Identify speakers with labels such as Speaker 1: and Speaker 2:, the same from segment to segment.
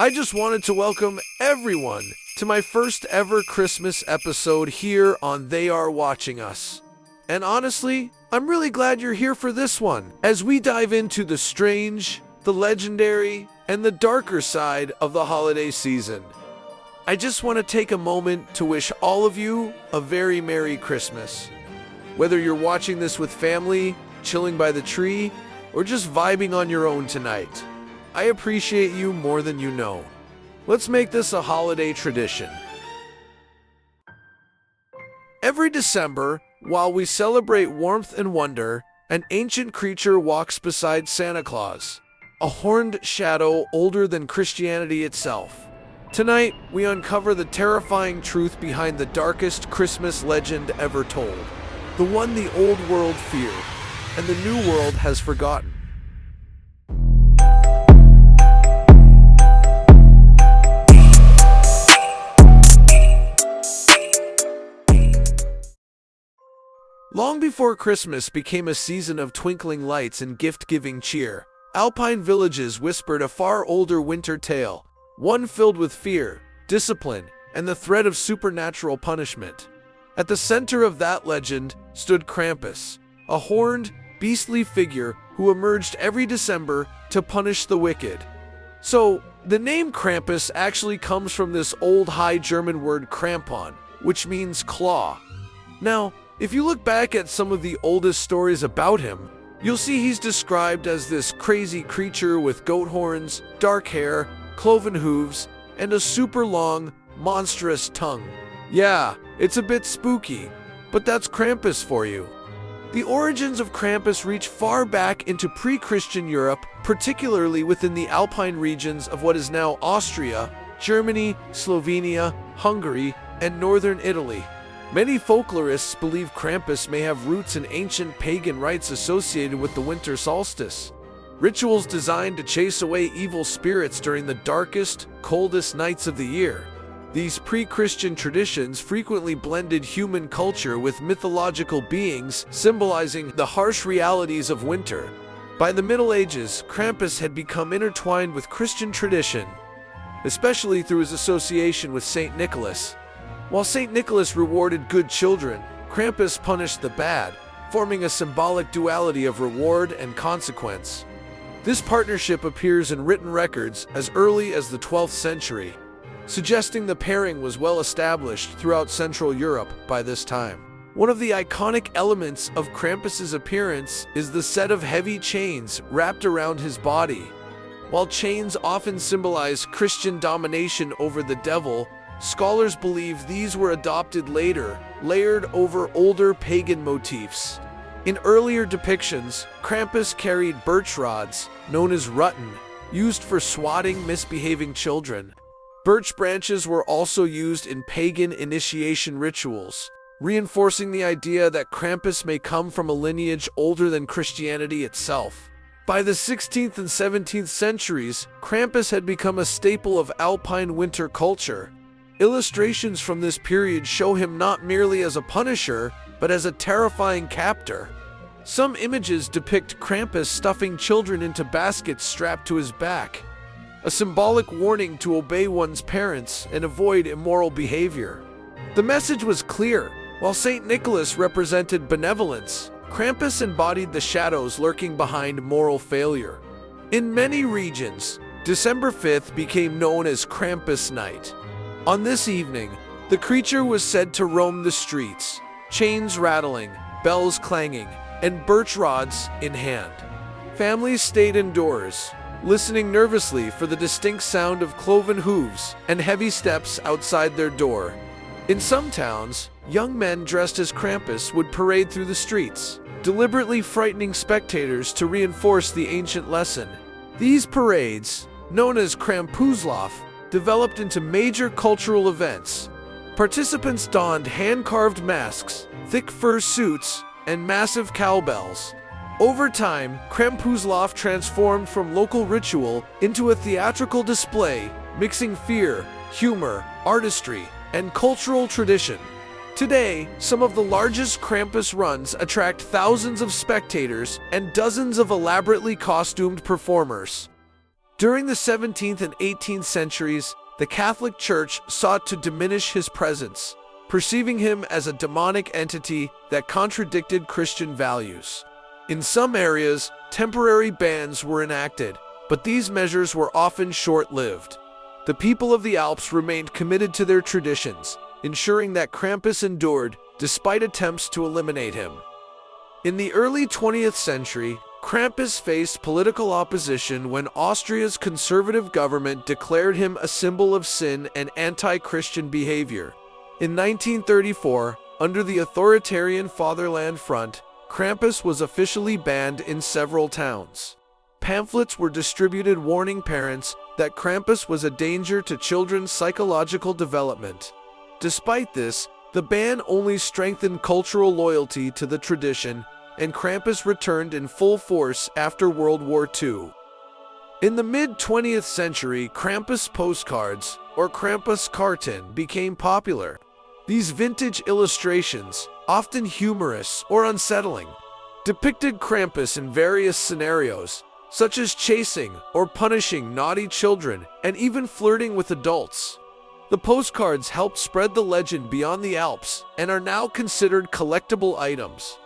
Speaker 1: I just wanted to welcome everyone to my first ever Christmas episode here on They Are Watching Us. And honestly, I'm really glad you're here for this one, as we dive into the strange, the legendary, and the darker side of the holiday season. I just want to take a moment to wish all of you a very Merry Christmas. Whether you're watching this with family, chilling by the tree, or just vibing on your own tonight, I appreciate you more than you know. Let's make this a holiday tradition. Every December, while we celebrate warmth and wonder, an ancient creature walks beside Santa Claus, a horned shadow older than Christianity itself. Tonight, we uncover the terrifying truth behind the darkest Christmas legend ever told, the one the old world feared, and the new world has forgotten. Long before Christmas became a season of twinkling lights and gift-giving cheer, Alpine villages whispered a far older winter tale, one filled with fear, discipline, and the threat of supernatural punishment. At the center of that legend stood Krampus, a horned, beastly figure who emerged every December to punish the wicked. So, the name Krampus actually comes from this old High German word Krampon, which means claw. Now, if you look back at some of the oldest stories about him, you'll see he's described as this crazy creature with goat horns, dark hair, cloven hooves, and a super long, monstrous tongue. Yeah, it's a bit spooky, but that's Krampus for you. The origins of Krampus reach far back into pre-Christian Europe, particularly within the Alpine regions of what is now Austria, Germany, Slovenia, Hungary, and northern Italy. Many folklorists believe Krampus may have roots in ancient pagan rites associated with the winter solstice. Rituals designed to chase away evil spirits during the darkest, coldest nights of the year. These pre-Christian traditions frequently blended human culture with mythological beings, symbolizing the harsh realities of winter. By the Middle Ages, Krampus had become intertwined with Christian tradition, especially through his association with Saint Nicholas. While Saint Nicholas rewarded good children, Krampus punished the bad, forming a symbolic duality of reward and consequence. This partnership appears in written records as early as the 12th century, suggesting the pairing was well established throughout Central Europe by this time. One of the iconic elements of Krampus's appearance is the set of heavy chains wrapped around his body. While chains often symbolize Christian domination over the devil, scholars believe these were adopted later, layered over older pagan motifs. In earlier depictions, Krampus carried birch rods, known as rutten, used for swatting misbehaving children. Birch branches were also used in pagan initiation rituals, reinforcing the idea that Krampus may come from a lineage older than Christianity itself. By the 16th and 17th centuries, Krampus had become a staple of Alpine winter culture. Illustrations from this period show him not merely as a punisher, but as a terrifying captor. Some images depict Krampus stuffing children into baskets strapped to his back, a symbolic warning to obey one's parents and avoid immoral behavior. The message was clear. While Saint Nicholas represented benevolence, Krampus embodied the shadows lurking behind moral failure. In many regions, December 5th became known as Krampusnacht. On this evening, the creature was said to roam the streets, chains rattling, bells clanging, and birch rods in hand. Families stayed indoors, listening nervously for the distinct sound of cloven hooves and heavy steps outside their door. In some towns, young men dressed as Krampus would parade through the streets, deliberately frightening spectators to reinforce the ancient lesson. These parades, known as Krampusnacht, developed into major cultural events. Participants donned hand-carved masks, thick fur suits, and massive cowbells. Over time, Krampusnacht transformed from local ritual into a theatrical display, mixing fear, humor, artistry, and cultural tradition. Today, some of the largest Krampus runs attract thousands of spectators and dozens of elaborately costumed performers. During the 17th and 18th centuries, the Catholic Church sought to diminish his presence, perceiving him as a demonic entity that contradicted Christian values. In some areas, temporary bans were enacted, but these measures were often short-lived. The people of the Alps remained committed to their traditions, ensuring that Krampus endured despite attempts to eliminate him. In the early 20th century, Krampus faced political opposition when Austria's conservative government declared him a symbol of sin and anti-Christian behavior. In 1934, under the authoritarian Fatherland Front, Krampus was officially banned in several towns. Pamphlets were distributed warning parents that Krampus was a danger to children's psychological development. Despite this, the ban only strengthened cultural loyalty to the tradition, and Krampus returned in full force after World War II. In the mid-20th century, Krampus postcards, or Krampuskarten, became popular. These vintage illustrations, often humorous or unsettling, depicted Krampus in various scenarios, such as chasing or punishing naughty children and even flirting with adults. The postcards helped spread the legend beyond the Alps and are now considered collectible items,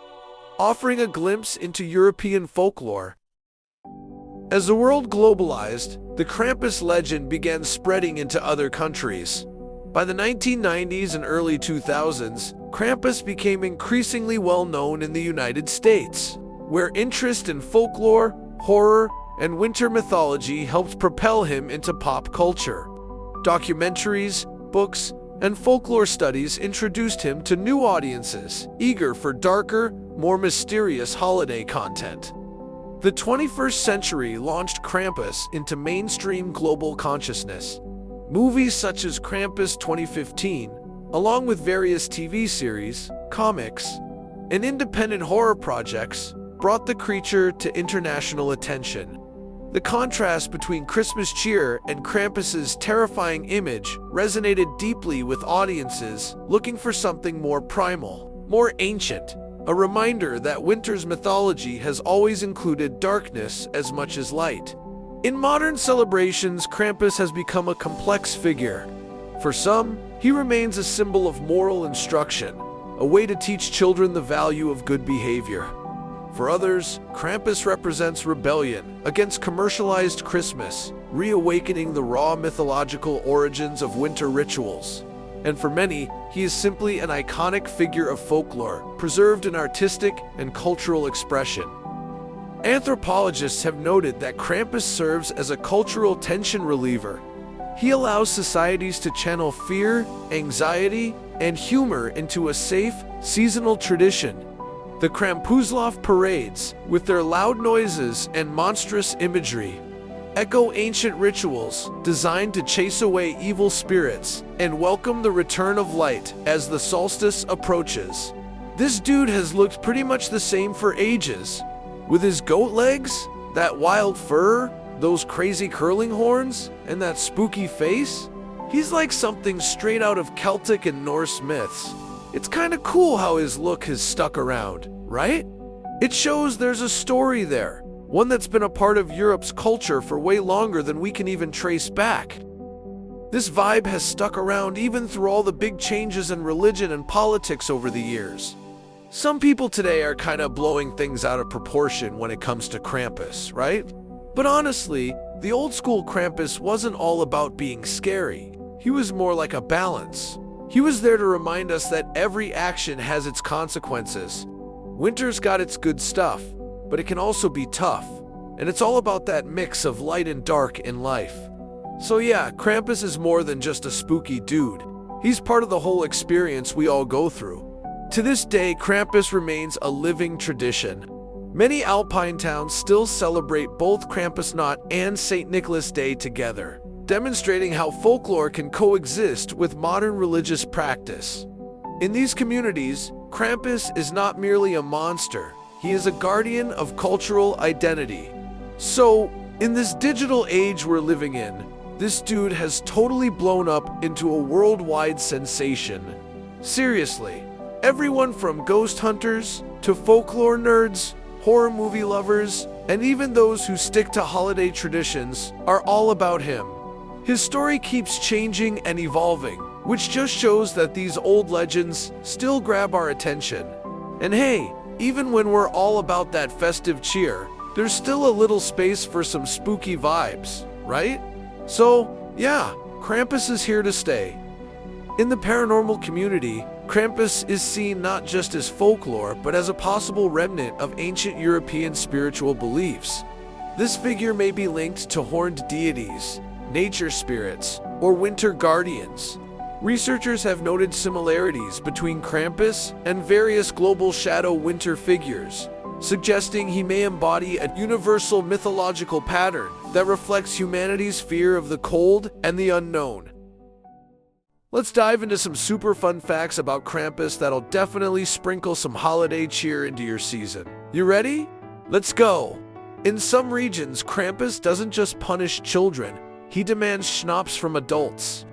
Speaker 1: offering a glimpse into European folklore. As the world globalized, the Krampus legend began spreading into other countries. By the 1990s and early 2000s, Krampus became increasingly well known in the United States, where interest in folklore, horror, and winter mythology helped propel him into pop culture. Documentaries, books, and folklore studies introduced him to new audiences, eager for darker, more mysterious holiday content. The 21st century launched Krampus into mainstream global consciousness. Movies such as Krampus 2015, along with various TV series, comics, and independent horror projects, brought the creature to international attention. The contrast between Christmas cheer and Krampus's terrifying image resonated deeply with audiences looking for something more primal, more ancient, a reminder that winter's mythology has always included darkness as much as light. In modern celebrations, Krampus has become a complex figure. For some, he remains a symbol of moral instruction, a way to teach children the value of good behavior. For others, Krampus represents rebellion against commercialized Christmas, reawakening the raw mythological origins of winter rituals. And for many, he is simply an iconic figure of folklore, preserved in artistic and cultural expression. Anthropologists have noted that Krampus serves as a cultural tension reliever. He allows societies to channel fear, anxiety, and humor into a safe, seasonal tradition. The Krampusnacht parades, with their loud noises and monstrous imagery, echo ancient rituals designed to chase away evil spirits and welcome the return of light as the solstice approaches. This dude has looked pretty much the same for ages. With his goat legs, that wild fur, those crazy curling horns, and that spooky face, he's like something straight out of Celtic and Norse myths. It's kinda cool how his look has stuck around, right? It shows there's a story there, one that's been a part of Europe's culture for way longer than we can even trace back. This vibe has stuck around even through all the big changes in religion and politics over the years. Some people today are kind of blowing things out of proportion when it comes to Krampus, right? But honestly, the old school Krampus wasn't all about being scary. He was more like a balance. He was there to remind us that every action has its consequences. Winter's got its good stuff, but it can also be tough. And it's all about that mix of light and dark in life. So yeah, Krampus is more than just a spooky dude. He's part of the whole experience we all go through. To this day, Krampus remains a living tradition. Many Alpine towns still celebrate both Krampusnacht and St. Nicholas Day together, demonstrating how folklore can coexist with modern religious practice. In these communities, Krampus is not merely a monster, he is a guardian of cultural identity. So, in this digital age we're living in, this dude has totally blown up into a worldwide sensation. Seriously, everyone from ghost hunters to folklore nerds, horror movie lovers, And even those who stick to holiday traditions are all about him. His story keeps changing and evolving, which just shows that these old legends still grab our attention. And hey, even when we're all about that festive cheer, there's still a little space for some spooky vibes, right? So, yeah, Krampus is here to stay. In the paranormal community, Krampus is seen not just as folklore, but as a possible remnant of ancient European spiritual beliefs. This figure may be linked to horned deities, nature spirits, or winter guardians. Researchers have noted similarities between Krampus and various global shadow winter figures, suggesting he may embody a universal mythological pattern that reflects humanity's fear of the cold and the unknown. Let's dive into some super fun facts about Krampus that'll definitely sprinkle some holiday cheer into your season. You ready? Let's go! In some regions, Krampus doesn't just punish children, he demands schnapps from adults.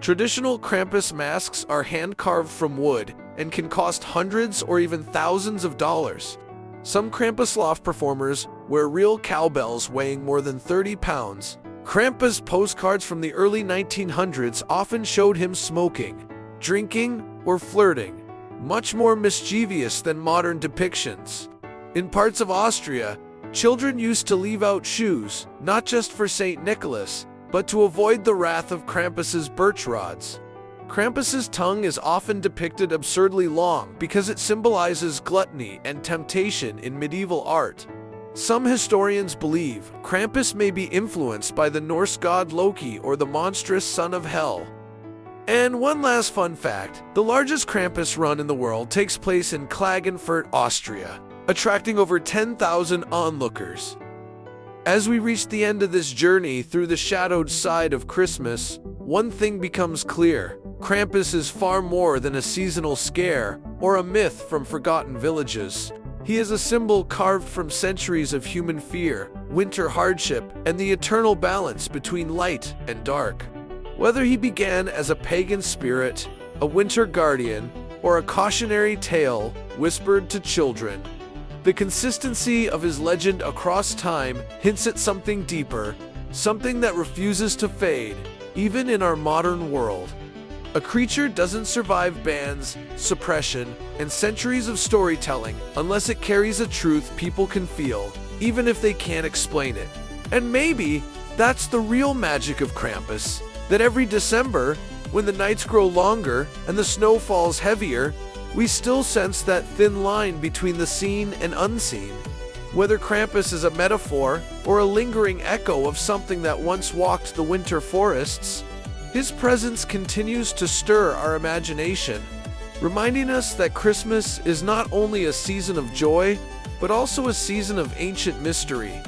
Speaker 1: Traditional Krampus masks are hand-carved from wood and can cost hundreds or even thousands of dollars. Some Krampusnacht performers wear real cowbells weighing more than 30 pounds. Krampus postcards from the early 1900s often showed him smoking, drinking, or flirting, much more mischievous than modern depictions. In parts of Austria, children used to leave out shoes, not just for St. Nicholas, but to avoid the wrath of Krampus's birch rods. Krampus's tongue is often depicted absurdly long because it symbolizes gluttony and temptation in medieval art. Some historians believe Krampus may be influenced by the Norse god Loki or the monstrous son of Hel. And one last fun fact, the largest Krampus run in the world takes place in Klagenfurt, Austria, attracting over 10,000 onlookers. As we reach the end of this journey through the shadowed side of Christmas, one thing becomes clear. Krampus is far more than a seasonal scare or a myth from forgotten villages. He is a symbol carved from centuries of human fear, winter hardship, and the eternal balance between light and dark. Whether he began as a pagan spirit, a winter guardian, or a cautionary tale whispered to children, the consistency of his legend across time hints at something deeper, something that refuses to fade, even in our modern world. A creature doesn't survive bans, suppression, and centuries of storytelling unless it carries a truth people can feel, even if they can't explain it. And maybe that's the real magic of Krampus, that every December, when the nights grow longer and the snow falls heavier, we still sense that thin line between the seen and unseen. Whether Krampus is a metaphor or a lingering echo of something that once walked the winter forests, his presence continues to stir our imagination, reminding us that Christmas is not only a season of joy, but also a season of ancient mystery.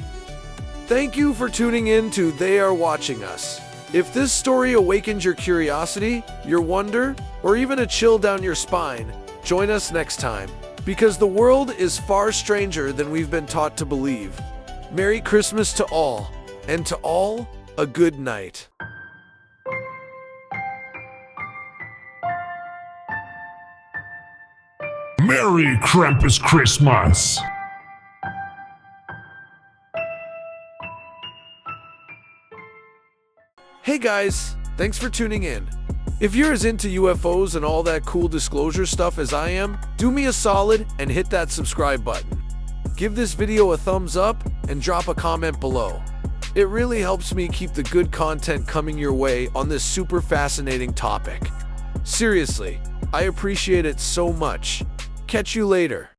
Speaker 1: Thank you for tuning in to They Are Watching Us. If this story awakened your curiosity, your wonder, or even a chill down your spine, join us next time, because the world is far stranger than we've been taught to believe. Merry Christmas to all, and to all, a good night.
Speaker 2: Merry Krampus Christmas!
Speaker 1: Hey guys, thanks for tuning in. If you're as into UFOs and all that cool disclosure stuff as I am, do me a solid and hit that subscribe button. Give this video a thumbs up and drop a comment below. It really helps me keep the good content coming your way on this super fascinating topic. Seriously, I appreciate it so much. Catch you later.